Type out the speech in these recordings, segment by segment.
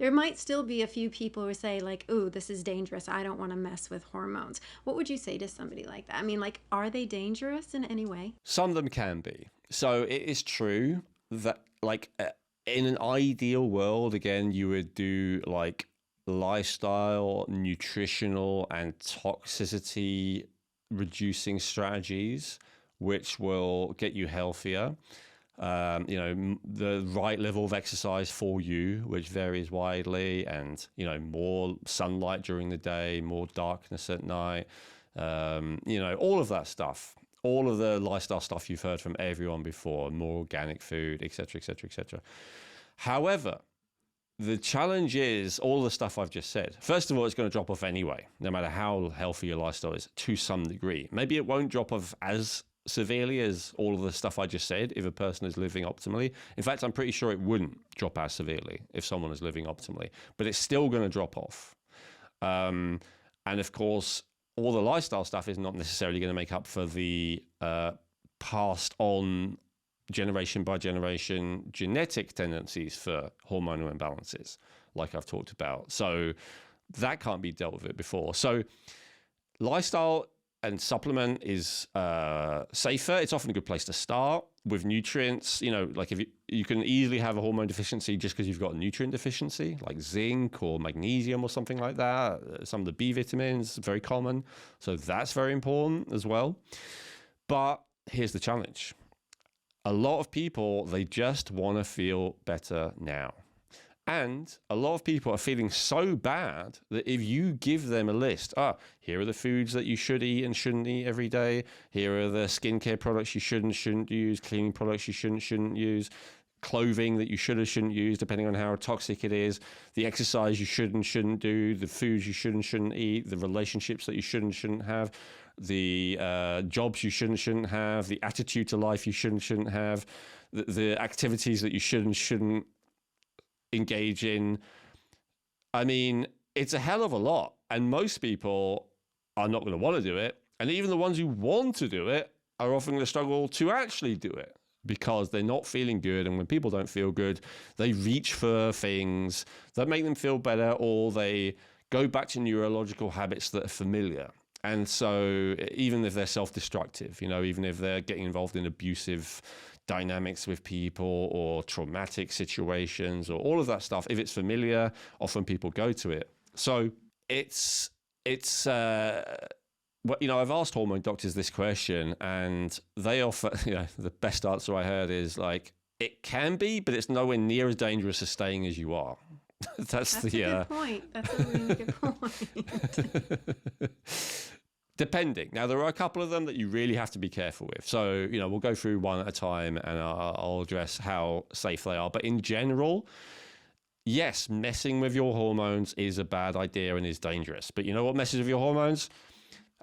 there might still be a few people who say like, "Ooh, this is dangerous. I don't want to mess with hormones." What would you say to somebody like that? I mean, like, are they dangerous in any way? Some of them can be. So it is true that, like, in an ideal world, again, you would do like lifestyle, nutritional, and toxicity reducing strategies, which will get you healthier. The right level of exercise for you, which varies widely, and, more sunlight during the day, more darkness at night, all of that stuff. All of the lifestyle stuff you've heard from everyone before, more organic food, et cetera, et cetera, et cetera. However, the challenge is all the stuff I've just said. First of all, it's going to drop off anyway, no matter how healthy your lifestyle is, to some degree. Maybe it won't drop off as severely as all of the stuff I just said if a person is living optimally. In fact, I'm pretty sure it wouldn't drop as severely if someone is living optimally, but it's still going to drop off. And of course, all the lifestyle stuff is not necessarily going to make up for the passed on generation by generation genetic tendencies for hormonal imbalances, like I've talked about. So that can't be dealt with it before. So lifestyle and supplement is safer. It's often a good place to start with nutrients. Like if you can easily have a hormone deficiency just because you've got a nutrient deficiency, like zinc or magnesium or something like that. Some of the B vitamins, very common. So that's very important as well. But here's the challenge. A lot of people, they just want to feel better now. And a lot of people are feeling so bad that if you give them a list, here are the foods that you should eat and shouldn't eat every day. Here are the skincare products you should and shouldn't use, cleaning products you shouldn't use, clothing that you should or shouldn't use, depending on how toxic it is, the exercise you should and shouldn't do, the foods you should and shouldn't eat, the relationships that you should and shouldn't have, the jobs you should and shouldn't have, the attitude to life you should and shouldn't have, the activities that you should and shouldn't engage in. I mean, it's a hell of a lot. And most people are not going to want to do it. And even the ones who want to do it are often going to struggle to actually do it because they're not feeling good. And when people don't feel good, they reach for things that make them feel better, or they go back to neurological habits that are familiar. And so even if they're self-destructive, even if they're getting involved in abusive dynamics with people or traumatic situations or all of that stuff, if it's familiar, often people go to it. So it's I've asked hormone doctors this question, and they offer, the best answer I heard is like, it can be, but it's nowhere near as dangerous as staying as you are. That's a good point. That's a really good point. Depending. Now, there are a couple of them that you really have to be careful with. So, we'll go through one at a time, and I'll address how safe they are. But in general, yes, messing with your hormones is a bad idea and is dangerous. But you know what messes with your hormones?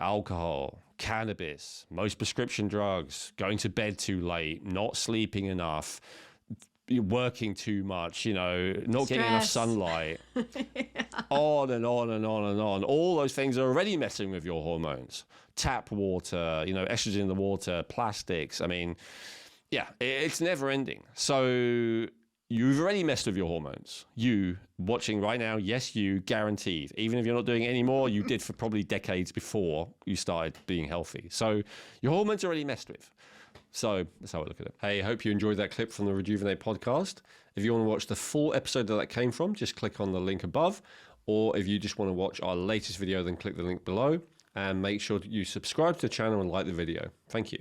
Alcohol, cannabis, most prescription drugs, going to bed too late, not sleeping enough, working too much, not getting enough sunlight, on and on and on and on. All those things are already messing with your hormones. Tap water, estrogen in the water, plastics. I mean, it's never ending. So you've already messed with your hormones. You watching right now, yes, you, guaranteed. Even if you're not doing it anymore, you did for probably decades before you started being healthy. So your hormones are already messed with. So that's how I look at it. Hey, I hope you enjoyed that clip from the Rejuvenate podcast. If you want to watch the full episode that came from, just click on the link above. Or if you just want to watch our latest video, then click the link below. And make sure that you subscribe to the channel and like the video. Thank you.